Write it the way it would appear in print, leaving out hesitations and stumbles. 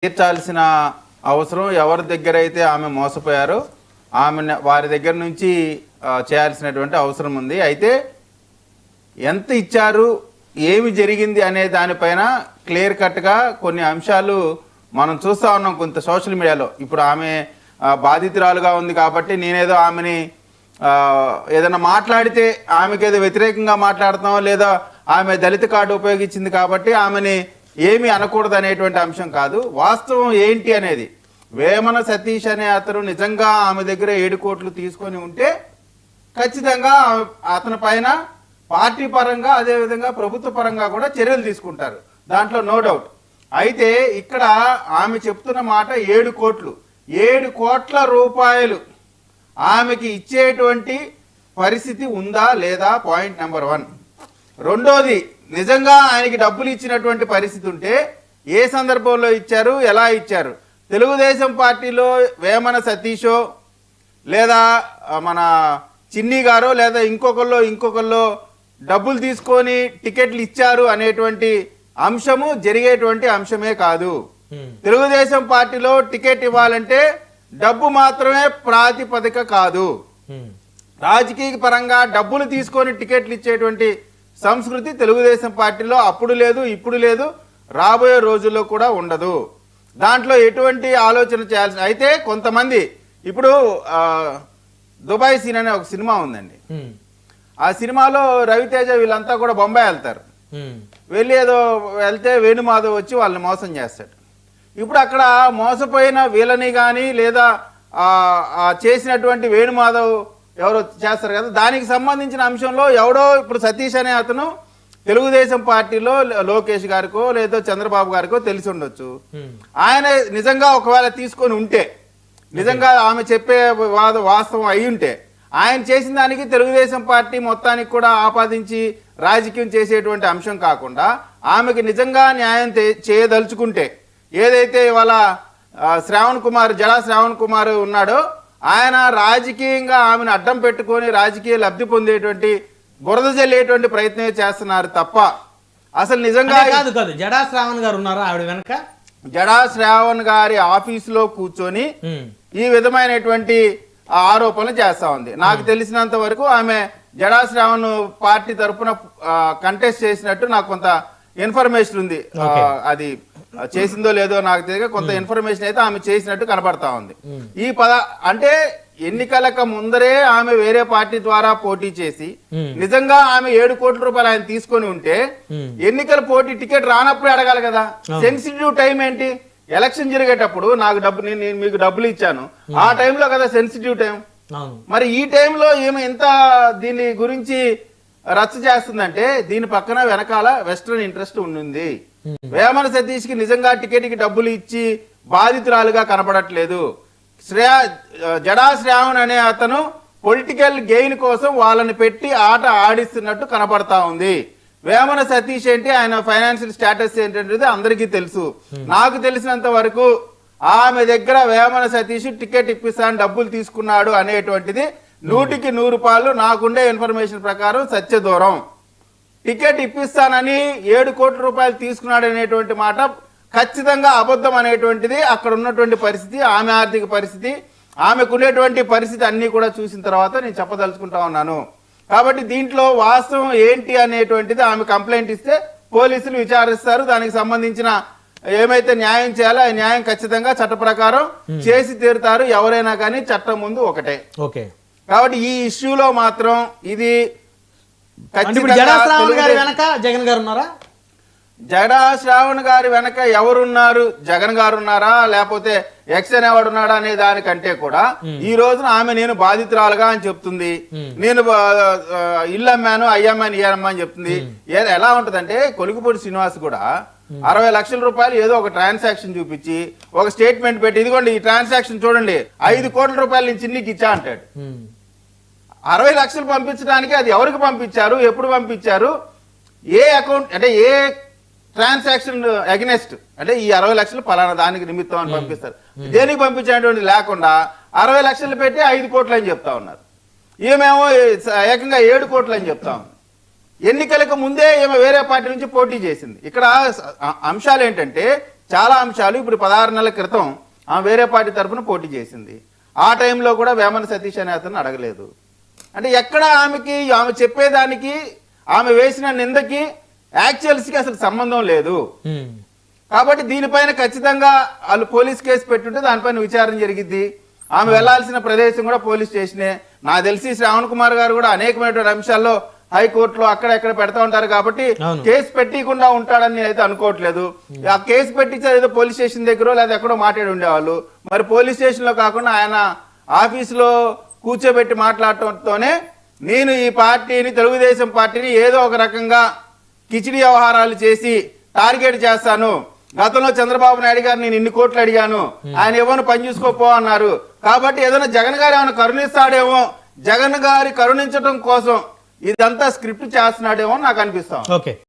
తీర్చాల్సిన అవసరం ఎవరి దగ్గర అయితే ఆమె మోసపోయారో ఆమె వారి దగ్గర నుంచి చేయాల్సినటువంటి అవసరం ఉంది. అయితే ఎంత ఇచ్చారు, ఏమి జరిగింది అనే దానిపైన క్లియర్ కట్గా కొన్ని అంశాలు మనం చూస్తూ ఉన్నాం కొంత సోషల్ మీడియాలో. ఇప్పుడు ఆమె బాధితురాలుగా ఉంది కాబట్టి నేనేదో ఆమెని ఏదైనా మాట్లాడితే ఆమెకి ఏదో వ్యతిరేకంగా మాట్లాడతాం, లేదా ఆమె దళిత కార్డు ఉపయోగించింది కాబట్టి ఆమెని ఏమి అనకూడదు అనేటువంటి అంశం కాదు. వాస్తవం ఏంటి అనేది, వేమన సతీష్ అనే అతను నిజంగా ఆమె దగ్గర 7 కోట్లు తీసుకొని ఉంటే ఖచ్చితంగా అతని పైన పార్టీ పరంగా అదేవిధంగా ప్రభుత్వ పరంగా కూడా చర్యలు తీసుకుంటారు, దాంట్లో నో డౌట్. అయితే ఇక్కడ ఆమె చెప్తున్న మాట 7 కోట్లు, 7 కోట్ల రూపాయలు ఆమెకి ఇచ్చేటువంటి పరిస్థితి ఉందా లేదా, పాయింట్ నెంబర్ 1. రెండోది, నిజంగా ఆయనకి డబ్బులు ఇచ్చినటువంటి పరిస్థితి ఉంటే ఏ సందర్భంలో ఇచ్చారు, ఎలా ఇచ్చారు? తెలుగుదేశం పార్టీలో వేమన సతీషో లేదా మన చిన్ని గారో లేదా ఇంకొకళ్ళు డబ్బులు తీసుకొని టికెట్లు ఇచ్చారు అనేటువంటి అంశము జరిగేటువంటి అంశమే కాదు. తెలుగుదేశం పార్టీలో టికెట్ ఇవ్వాలంటే డబ్బు మాత్రమే ప్రాతిపదిక కాదు. రాజకీయ పరంగా డబ్బులు తీసుకొని టికెట్లు ఇచ్చేటువంటి సంస్కృతి తెలుగుదేశం పార్టీలో అప్పుడు లేదు, ఇప్పుడు లేదు, రాబోయే రోజుల్లో కూడా ఉండదు. దాంట్లో ఎటువంటి ఆలోచన చేయాల్సిన. అయితే కొంతమంది ఇప్పుడు దుబాయ్ సీన్ అనే ఒక సినిమా ఉందండి. ఆ సినిమాలో రవితేజ వీళ్ళంతా కూడా బొంబాయి వెళ్తారు. వెళ్తే వేణుమాధవ్ వచ్చి వాళ్ళని మోసం చేస్తాడు. ఇప్పుడు అక్కడ మోసపోయిన వీళ్ళని కానీ లేదా చేసినటువంటి వేణుమాధవ్ ఎవరో చేస్తారు కదా, దానికి సంబంధించిన అంశంలో ఎవడో ఇప్పుడు సతీష్ అనే అతను తెలుగుదేశం పార్టీలో లోకేష్ గారికో లేదా చంద్రబాబు గారికో తెలిసి ఉండొచ్చు. ఆయన నిజంగా ఒకవేళ తీసుకొని ఉంటే, నిజంగా ఆమె చెప్పే వాస్తవం అయి ఉంటే, ఆయన చేసిన దానికి తెలుగుదేశం పార్టీ మొత్తానికి కూడా ఆపాదించి రాజకీయం చేసేటువంటి అంశం కాకుండా ఆమెకి నిజంగా న్యాయం చేయదలుచుకుంటే, ఏదైతే ఇవాళ జడా శ్రావణ్ కుమార్ ఉన్నాడో ఆయన రాజకీయంగా ఆమెను అడ్డం పెట్టుకొని రాజకీయ లబ్ధి పొందేటువంటి బురద జల్లేటువంటి ప్రయత్నమే చేస్తున్నారు తప్ప అసలు నిజంగా కాదు. జడా శ్రావణ్ గారు ఉన్నారా ఆవిడ వెనక? జడా శ్రావణ్ గారి ఆఫీసులో కూర్చొని ఈ విధమైనటువంటి ఆరోపణలు చేస్తా ఉంది. నాకు తెలిసినంత వరకు ఆమె జడా శ్రావణ్ పార్టీ తరఫున కంటెస్ట్ చేసినట్టు నాకు కొంత ఇన్ఫర్మేషన్ ఉంది. అది చేసిందో లేదో నాకు తెలియక కొంత ఇన్ఫర్మేషన్ అయితే ఆమె చేసినట్టు కనబడతా ఉంది. అంటే ఎన్నికలకు ముందరే ఆమె వేరే పార్టీ ద్వారా పోటీ చేసి నిజంగా ఆమె 7 కోట్ల రూపాయలు ఆయన తీసుకొని ఉంటే ఎన్నికల పోటీ టికెట్ రానప్పుడే అడగాలి కదా. సెన్సిటివ్ టైం ఏంటి? ఎలక్షన్ జరిగేటప్పుడు నేను మీకు డబ్బులు ఇచ్చాను, ఆ టైంలో కదా సెన్సిటివ్ టైం. మరి ఈ టైంలో ఏమి ఎంత దీని గురించి రచ్చ చేస్తుందంటే దీని పక్కన వెనకాల వెస్ట్రన్ ఇంట్రెస్ట్ ఉంది. వేమన సతీష్ కి నిజంగా టికెట్ కి డబ్బులు ఇచ్చి బాధితురాలుగా కనపడట్లేదు. జడా శ్రావణ్ అనే అతను పొలిటికల్ గెయిన్ కోసం వాళ్ళని పెట్టి ఆట ఆడిస్తున్నట్టు కనపడతా ఉంది. వేమన సతీష్ ఏంటి, ఆయన ఫైనాన్షియల్ స్టేటస్ ఏంటంటే అందరికీ తెలుసు. నాకు తెలిసినంత వరకు ఆమె దగ్గర వేమన సతీష్ టికెట్ ఇప్పిస్తాను డబ్బులు తీసుకున్నాడు అనేటువంటిది 100కి 100 రూపాయలు నాకుండే ఇన్ఫర్మేషన్ ప్రకారం సత్యదూరం. టికెట్ ఇప్పిస్తానని 7 కోట్ల రూపాయలు తీసుకున్నాడు అనేటువంటి మాట ఖచ్చితంగా అబద్ధం అనేటువంటిది అక్కడ ఉన్నటువంటి పరిస్థితి, ఆమె ఆర్థిక పరిస్థితి, ఆమెకు ఉండేటువంటి పరిస్థితి అన్ని కూడా చూసిన తర్వాత నేను చెప్పదలుచుకుంటా ఉన్నాను. కాబట్టి దీంట్లో వాస్తవం ఏంటి అనేటువంటిది ఆమె కంప్లైంట్ ఇస్తే పోలీసులు విచారిస్తారు. దానికి సంబంధించిన ఏమైతే న్యాయం చేయాలో ఆ న్యాయం ఖచ్చితంగా చట్ట ప్రకారం చేసి తీరుతారు. ఎవరైనా కానీ చట్టం ముందు ఒకటే. కాబట్టి ఈ ఇష్యూలో మాత్రం ఇది జగన్ గారు ఉన్నారా? జడా శ్రావణ్ గారి వెనక ఎవరున్నారు? జగన్ గారు ఉన్నారా లేకపోతే ఎక్స్ అనేవాడు ఉన్నాడా అనే దానికంటే కూడా ఈ రోజున ఆమె నేను బాధితురాలుగా అని చెప్తుంది. నేను ఇల్లు అమ్మాను, అయ్యమ్మాను, ఇయ్యమ్మా అని చెప్తుంది. ఎలా ఉంటదంటే కొలుకుపూడి శ్రీనివాస్ కూడా 60 లక్షల రూపాయలు ఏదో ఒక ట్రాన్సాక్షన్ చూపించి ఒక స్టేట్మెంట్ పెట్టి, ఇదిగోండి ఈ ట్రాన్సాక్షన్ చూడండి 5 కోట్ల రూపాయలు నేను చిన్నికి ఇచ్చా అంటాడు. 60 లక్షలు పంపించడానికి అది ఎవరికి పంపించారు, ఎప్పుడు పంపించారు, ఏ అకౌంట్ అంటే ఏ ట్రాన్సాక్షన్ అగెనెస్ట్ అంటే ఈ 60 లక్షలు పలానా దానికి నిమిత్తం అని పంపిస్తారు. దేనికి పంపించేటువంటి లేకుండా 60 లక్షలు పెట్టి 5 కోట్లు అని చెప్తా ఉన్నారు. ఏమేమో ఏకంగా 7 కోట్లు అని చెప్తా ఉన్నారు. ఎన్నికలకు ముందే ఈమె వేరే పార్టీ నుంచి పోటీ చేసింది. ఇక్కడ అంశాలు ఏంటంటే చాలా అంశాలు ఇప్పుడు 16 నెలల క్రితం ఆమె వేరే పార్టీ తరఫున పోటీ చేసింది. ఆ టైంలో కూడా వేమన సతీష్ అనే అతను అడగలేదు. అంటే ఎక్కడ ఆమె చెప్పేదానికి ఆమె వేసిన నిందకి యాక్చువల్స్కి అసలు సంబంధం లేదు. కాబట్టి దీనిపైన ఖచ్చితంగా వాళ్ళు పోలీస్ కేసు పెట్టుంటే దానిపైన విచారణ జరిగిద్ది. ఆమె వెళ్లాల్సిన ప్రదేశం కూడా పోలీస్ స్టేషనే. నాకు తెలిసి శ్రావణ్ కుమార్ గారు కూడా అనేకమైనటువంటి అంశాల్లో హైకోర్టులో అక్కడెక్కడ పెడతా ఉంటారు కాబట్టి కేసు పెట్టకుండా ఉంటాడని నేనైతే అనుకోవట్లేదు. ఆ కేసు పెట్టించారు ఏదో పోలీస్ స్టేషన్ దగ్గర లేదా ఎక్కడో మాట్లాడి ఉండేవాళ్ళు. మరి పోలీస్ స్టేషన్ లో కాకుండా ఆయన ఆఫీసులో కూర్చోబెట్టి మాట్లాడటంతోనే నేను ఈ పార్టీని, తెలుగుదేశం పార్టీని ఏదో ఒక రకంగా కిచిడి వ్యవహారాలు చేసి టార్గెట్ చేస్తాను. గతంలో చంద్రబాబు నాయుడు గారు నేను ఇన్ని కోట్లు అడిగాను, ఆయన ఏమో పని చూసుకోపో అన్నారు. కాబట్టి ఏదైనా జగన్ గారు ఏమైనా కరుణిస్తాడేమో, జగన్ గారి కరుణించడం కోసం ఇదంతా స్క్రిప్ట్ చేస్తున్నాడేమో నాకు అనిపిస్తాం. ఓకే.